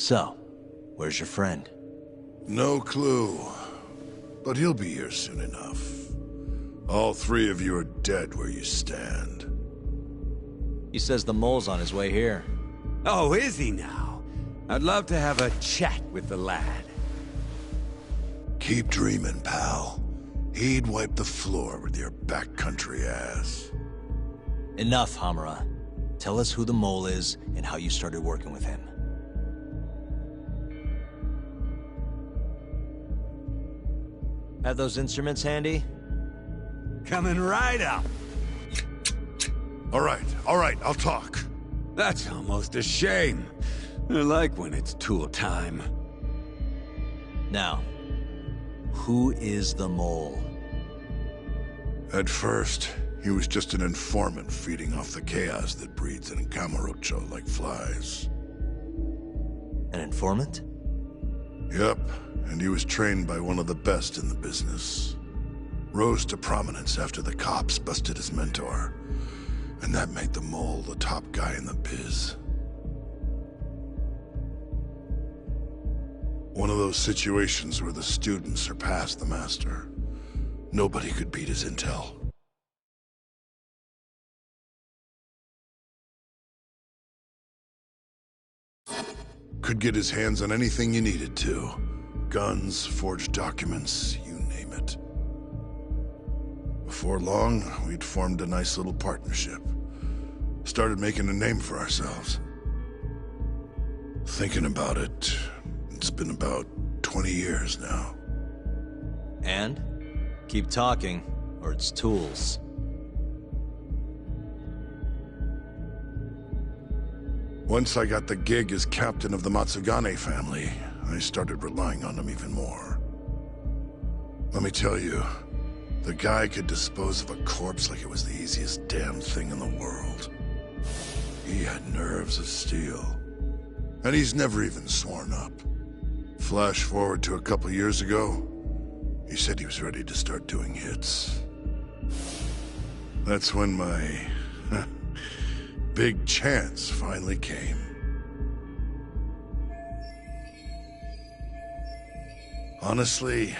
So, where's your friend? No clue. But he'll be here soon enough. All three of you are dead where you stand. He says the mole's on his way here. Oh, is he now? I'd love to have a chat with the lad. Keep dreaming, pal. He'd wipe the floor with your backcountry ass. Enough, Hamura. Tell us who the mole is and how you started working with him. Have those instruments handy? Coming right up. All right, I'll talk. That's almost a shame. I like when it's tool time. Now, who is the mole? At first, he was just an informant feeding off the chaos that breeds in Camarocho like flies. An informant? Yep, and he was trained by one of the best in the business. Rose to prominence after the cops busted his mentor. And that made the mole the top guy in the biz. One of those situations where the student surpassed the master. Nobody could beat his intel. Could get his hands on anything you needed to. Guns, forged documents, you name it. Before long, we'd formed a nice little partnership. Started making a name for ourselves. Thinking about it, it's been about 20 years now. And? Keep talking, or it's tools. Once I got the gig as captain of the Matsugane family, I started relying on him even more. Let me tell you, the guy could dispose of a corpse like it was the easiest damn thing in the world. He had nerves of steel. And he's never even sworn up. Flash forward to a couple years ago, he said he was ready to start doing hits. That's when my big chance finally came. Honestly,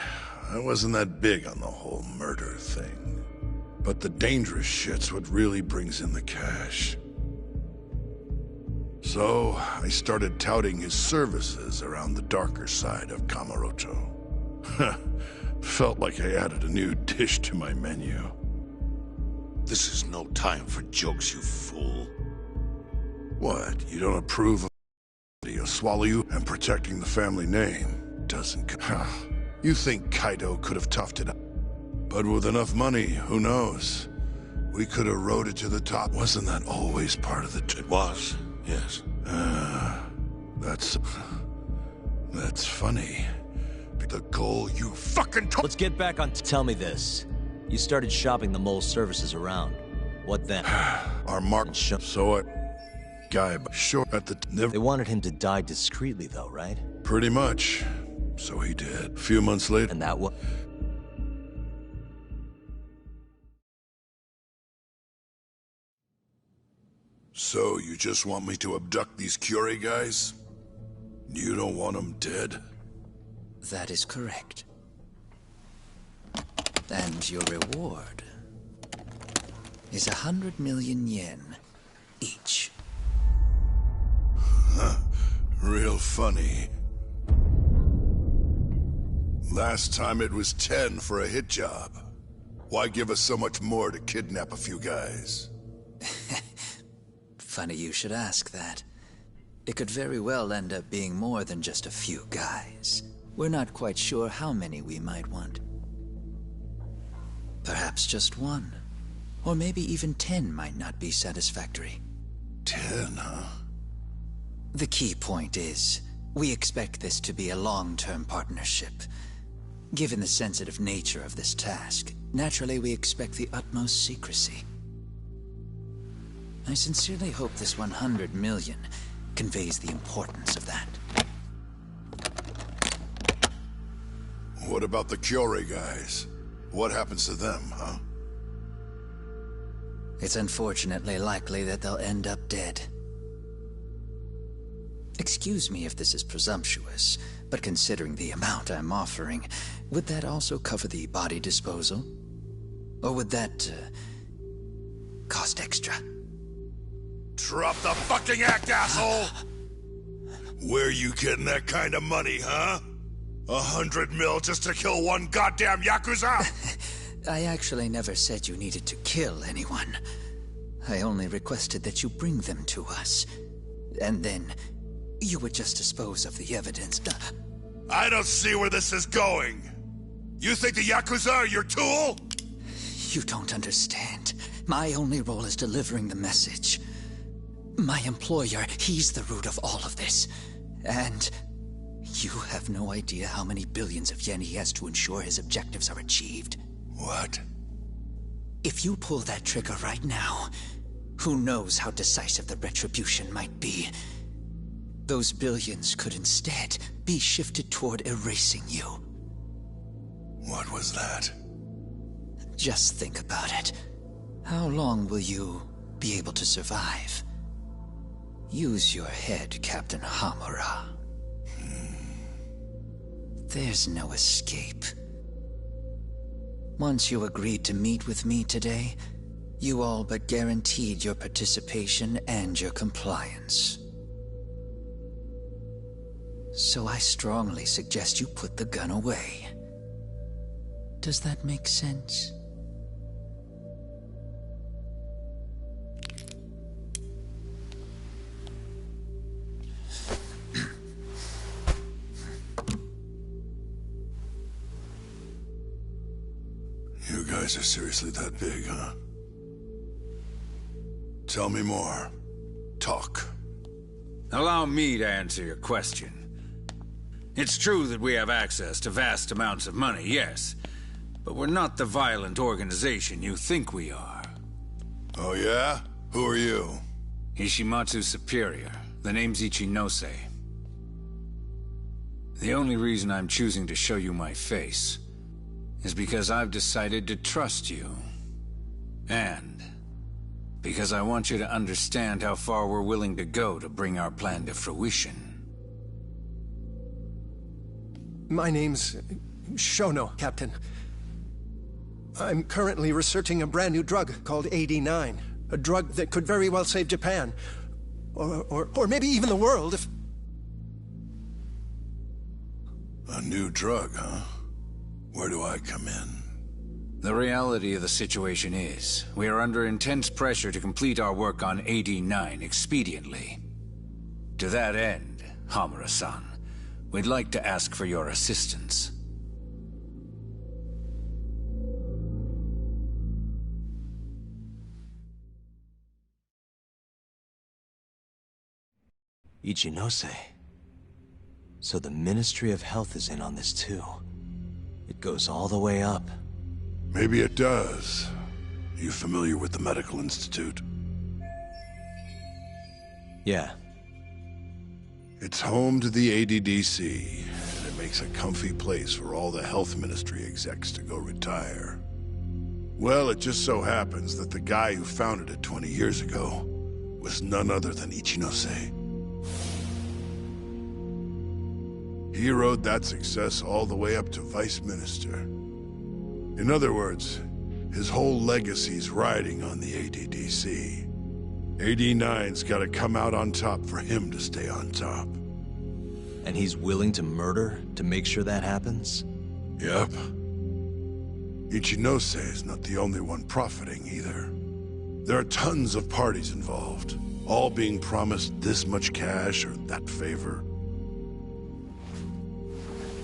I wasn't that big on the whole murder thing. But the dangerous shit's what really brings in the cash. So, I started touting his services around the darker side of Camarocho. Felt like I added a new dish to my menu. This is no time for jokes, you fool. What, you don't approve of he'll swallow you and protecting the family name? Doesn't You think Kaido could have toughed it up? But with enough money, who knows? We could have rode it to the top. Wasn't that always part of the... It was, yes. That's funny. The goal you fucking took... Let's get back on... Tell me this. You started shopping the mole's services around. What then? Our mark... So it... Guy, sure at the... They wanted him to die discreetly though, right? Pretty much. So he did. A few months later... And that was... So you just want me to abduct these Curie guys? You don't want them dead? That is correct. And your reward is 100 million yen each. Huh. Real funny. Last time it was 10 for a hit job. Why give us so much more to kidnap a few guys? Funny you should ask that. It could very well end up being more than just a few guys. We're not quite sure how many we might want. Perhaps just one. Or maybe even 10 might not be satisfactory. 10, huh? The key point is, we expect this to be a long-term partnership. Given the sensitive nature of this task, naturally we expect the utmost secrecy. I sincerely hope this 100 million conveys the importance of that. What about the Curie guys? What happens to them, huh? It's unfortunately likely that they'll end up dead. Excuse me if this is presumptuous, but considering the amount I'm offering, would that also cover the body disposal? Or would that, cost extra? Drop the fucking act, asshole! Where you getting that kind of money, huh? 100 mil just to kill one goddamn Yakuza? I actually never said you needed to kill anyone. I only requested that you bring them to us. And then, you would just dispose of the evidence. I don't see where this is going. You think the Yakuza are your tool? You don't understand. My only role is delivering the message. My employer, he's the root of all of this. And you have no idea how many billions of yen he has to ensure his objectives are achieved. What? If you pull that trigger right now, who knows how decisive the retribution might be. Those billions could instead be shifted toward erasing you. What was that? Just think about it. How long will you be able to survive? Use your head, Captain Hamura. There's no escape. Once you agreed to meet with me today, you all but guaranteed your participation and your compliance. So I strongly suggest you put the gun away. Does that make sense? You guys are seriously that big, huh? Tell me more. Talk. Allow me to answer your question. It's true that we have access to vast amounts of money, yes. But we're not the violent organization you think we are. Oh yeah? Who are you? Ishimatsu's superior. The name's Ichinose. The only reason I'm choosing to show you my face is because I've decided to trust you. And because I want you to understand how far we're willing to go to bring our plan to fruition. My name's Shono, Captain. I'm currently researching a brand new drug called AD9. A drug that could very well save Japan. Or maybe even the world if... A new drug, huh? Where do I come in? The reality of the situation is, we are under intense pressure to complete our work on AD9 expediently. To that end, Hamura-san, we'd like to ask for your assistance. Ichinose. So the Ministry of Health is in on this too. It goes all the way up. Maybe it does. You familiar with the Medical Institute? Yeah. It's home to the ADDC, and it makes a comfy place for all the Health Ministry execs to go retire. Well, it just so happens that the guy who founded it 20 years ago was none other than Ichinose. He rode that success all the way up to Vice Minister. In other words, his whole legacy's riding on the ADDC. AD9's gotta come out on top for him to stay on top. And he's willing to murder to make sure that happens? Yep. Ichinose is not the only one profiting either. There are tons of parties involved, all being promised this much cash or that favor.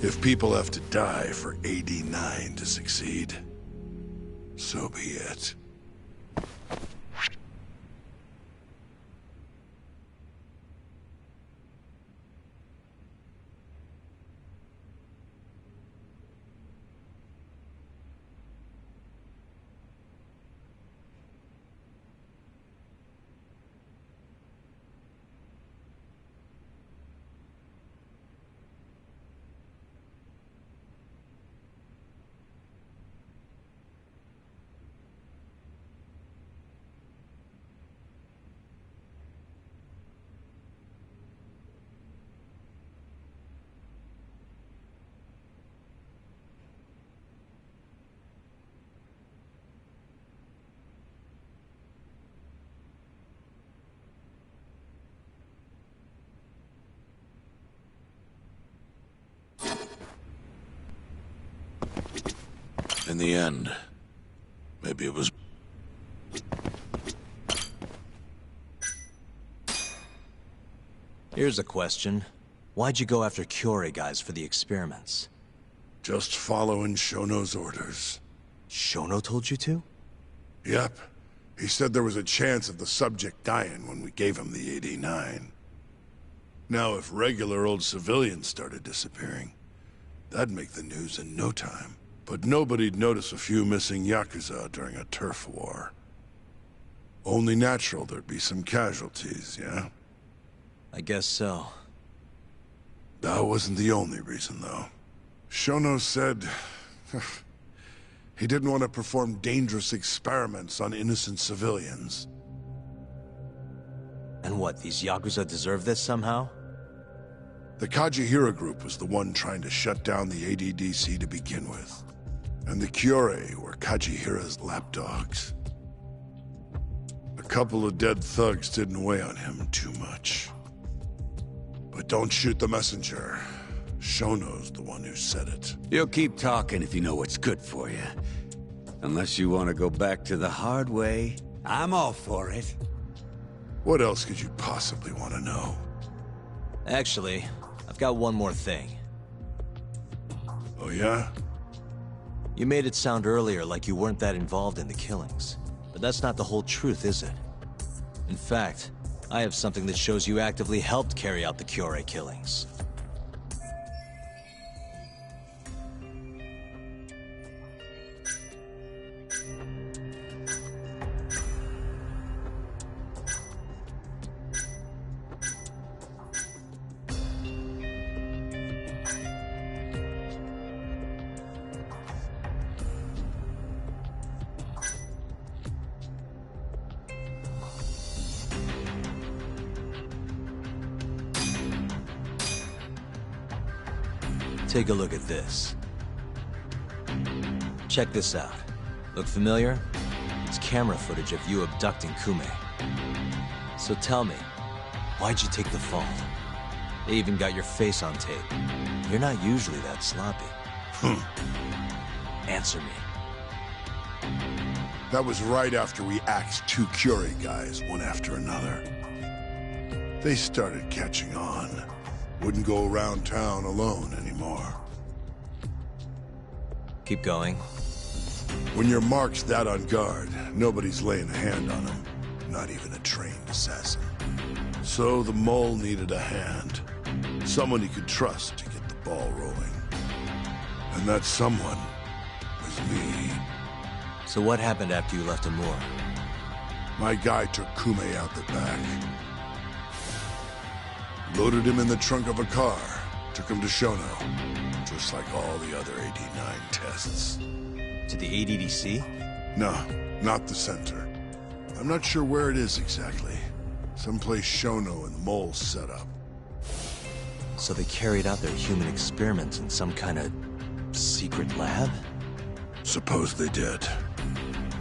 If people have to die for AD9 to succeed, so be it. in the end. Maybe it was... Here's a question. Why'd you go after Kyorei guys for the experiments? Just following Shono's orders. Shono told you to? Yep. He said there was a chance of the subject dying when we gave him the 89. Now, if regular old civilians started disappearing, that'd make the news in no time. But nobody'd notice a few missing Yakuza during a turf war. Only natural there'd be some casualties, yeah? I guess so. That wasn't the only reason, though. Shono said... he didn't want to perform dangerous experiments on innocent civilians. And what, these Yakuza deserve this somehow? The Kajihira group was the one trying to shut down the ADDC to begin with. And the Kyorei were Kajihira's lapdogs. A couple of dead thugs didn't weigh on him too much. But don't shoot the messenger. Shono's the one who said it. You'll keep talking if you know what's good for you. Unless you want to go back to the hard way, I'm all for it. What else could you possibly want to know? Actually, I've got one more thing. Oh yeah? You made it sound earlier like you weren't that involved in the killings. But that's not the whole truth, is it? In fact, I have something that shows you actively helped carry out the Kyorei killings. Take a look at this. Check this out. Look familiar? It's camera footage of you abducting Kume. So tell me, why'd you take the fall? They even got your face on tape. You're not usually that sloppy. Answer me. That was right after we axed 2 Kyorei guys, one after another. They started catching on. Wouldn't go around town alone anymore. Keep going. When your mark's that on guard, nobody's laying a hand on him. Not even a trained assassin. So the mole needed a hand. Someone he could trust to get the ball rolling. And that someone was me. So what happened after you left Amur? My guy took Kume out the back. Loaded him in the trunk of a car. Took him to Shono. Just like all the other 89 tests. To the ADDC? No, not the center. I'm not sure where it is exactly. Someplace Shono and the Mole set up. So they carried out their human experiments in some kind of secret lab? Suppose they did.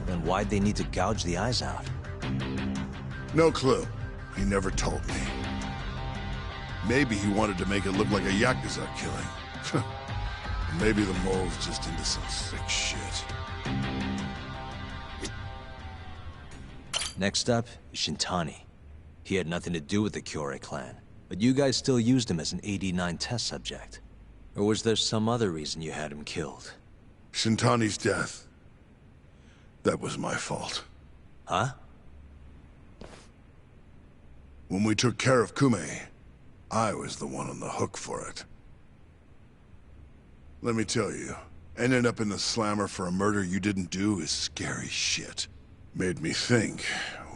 Then why'd they need to gouge the eyes out? No clue. He never told me. Maybe he wanted to make it look like a Yakuza killing. Maybe the Mole's just into some sick shit. Next up is Shintani. He had nothing to do with the Kyorei clan, but you guys still used him as an 89 test subject. Or was there some other reason you had him killed? Shintani's death. That was my fault. Huh? When we took care of Kume, I was the one on the hook for it. Let me tell you, ending up in the slammer for a murder you didn't do is scary shit. Made me think,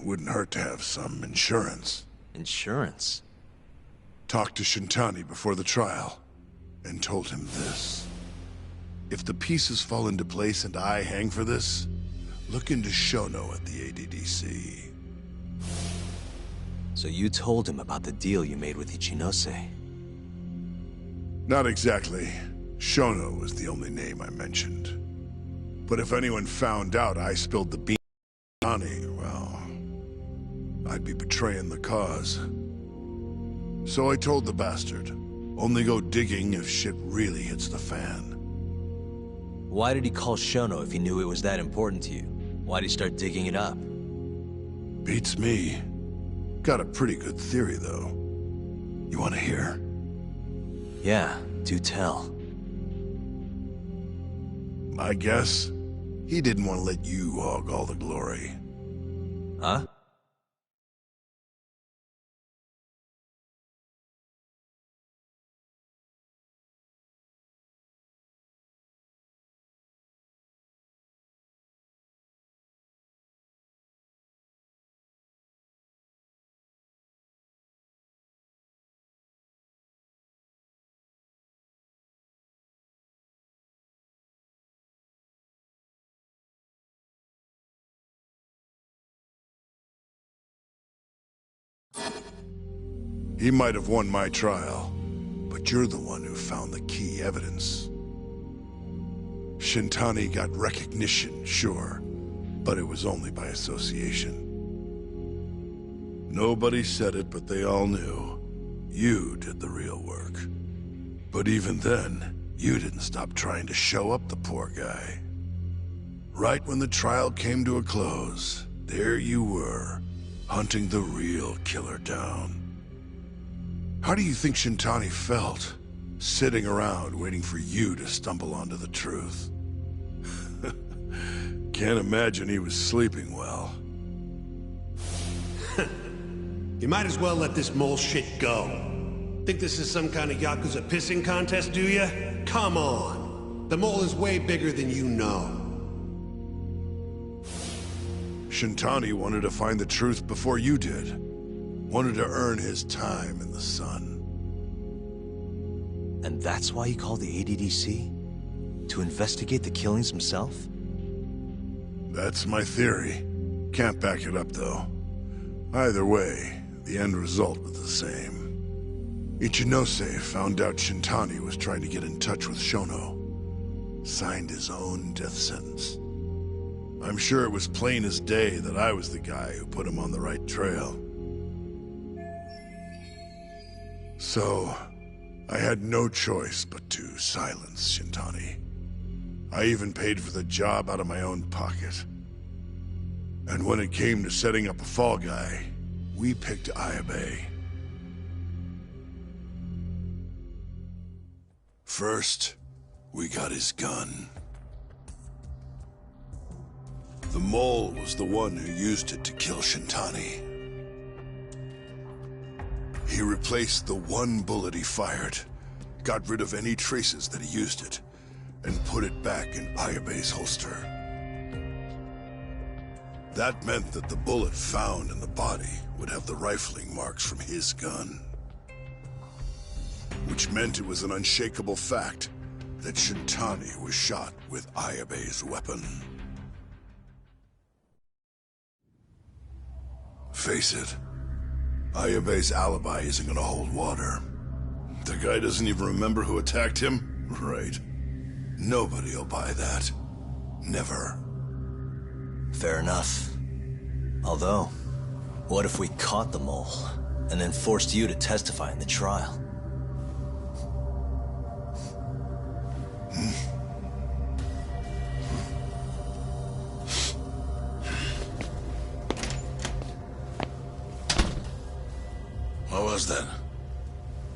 wouldn't hurt to have some insurance. Insurance? Talked to Shintani before the trial, and told him this. If the pieces fall into place and I hang for this, look into Shono at the ADDC. So you told him about the deal you made with Ichinose? Not exactly. Shono was the only name I mentioned. But if anyone found out I spilled the beans on Johnny, well, I'd be betraying the cause. So I told the bastard, only go digging if shit really hits the fan. Why did he call Shono if he knew it was that important to you? Why'd he start digging it up? Beats me. Got a pretty good theory, though. You want to hear? Yeah, do tell. My guess? He didn't want to let you hog all the glory. Huh? He might have won my trial, but you're the one who found the key evidence. Shintani got recognition, sure, but it was only by association. Nobody said it, but they all knew. You did the real work. But even then, you didn't stop trying to show up the poor guy. Right when the trial came to a close, there you were, hunting the real killer down. How do you think Shintani felt, sitting around waiting for you to stumble onto the truth? Can't imagine he was sleeping well. You might as well let this mole shit go. Think this is some kind of Yakuza pissing contest, do ya? Come on. The mole is way bigger than you know. Shintani wanted to find the truth before you did. Wanted to earn his time in the sun. And that's why he called the ADDC? To investigate the killings himself? That's my theory. Can't back it up, though. Either way, the end result was the same. Ichinose found out Shintani was trying to get in touch with Shono. Signed his own death sentence. I'm sure it was plain as day that I was the guy who put him on the right trail. So, I had no choice but to silence Shintani. I even paid for the job out of my own pocket. And when it came to setting up a fall guy, we picked Ayabe. First, we got his gun. The mole was the one who used it to kill Shintani. He replaced the one bullet he fired, got rid of any traces that he used it, and put it back in Ayabe's holster. That meant that the bullet found in the body would have the rifling marks from his gun. Which meant it was an unshakable fact that Shintani was shot with Ayabe's weapon. Face it, Ayabe's alibi isn't gonna hold water. The guy doesn't even remember who attacked him? Right. Nobody'll buy that. Never. Fair enough. Although, what if we caught the mole, and then forced you to testify in the trial? What was that?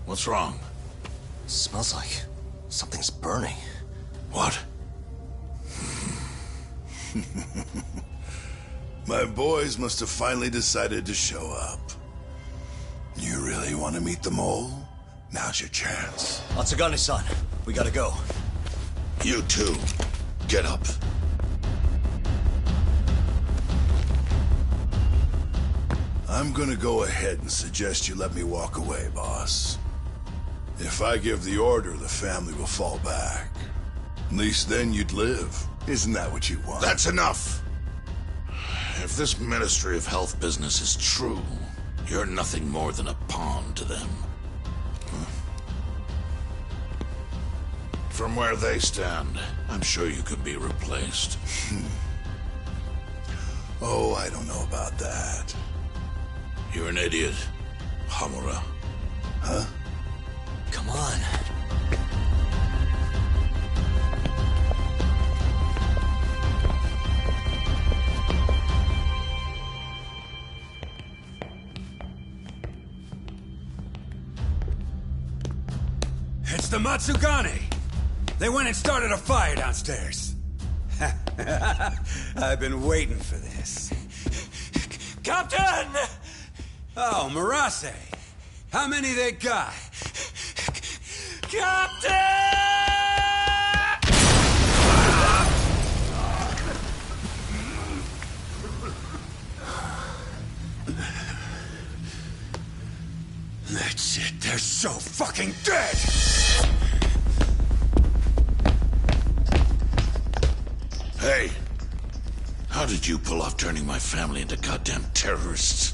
What's wrong? Smells like something's burning. What? My boys must have finally decided to show up. You really want to meet the mole? Now's your chance. Atsugane-san, we gotta go. You too. Get up. I'm gonna go ahead and suggest you let me walk away, boss. If I give the order, the family will fall back. At least then you'd live. Isn't that what you want? That's enough! If this Ministry of Health business is true, you're nothing more than a pawn to them. From where they stand, I'm sure you could be replaced. Oh, I don't know about that. You're an idiot, Hamura. Huh? Come on. Matsugane! They went and started a fire downstairs. I've been waiting for this. Captain! Oh, Marase! How many they got? Captain! That's it, they're so fucking dead! Hey, how did you pull off turning my family into goddamn terrorists?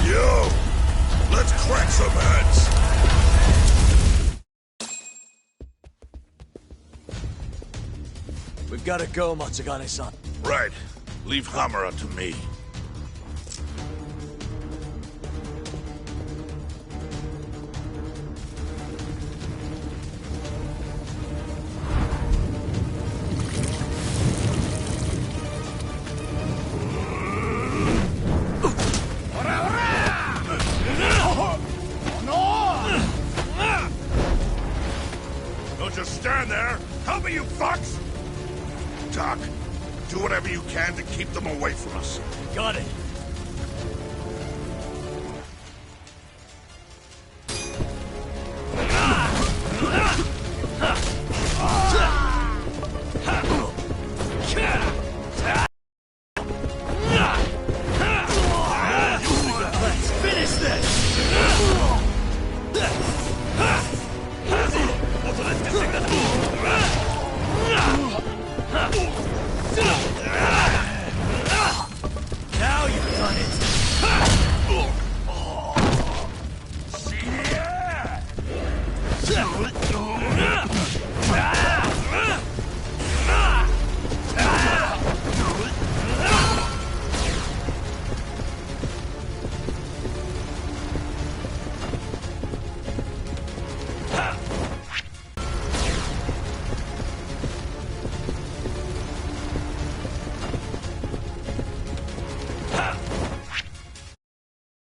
Yo, let's crack some heads. We've gotta go, Matsugane-san. Right. Leave Hamura to me. Don't just stand there! Help me, you fucks! Doc, do whatever you can to keep them away from us. Got it.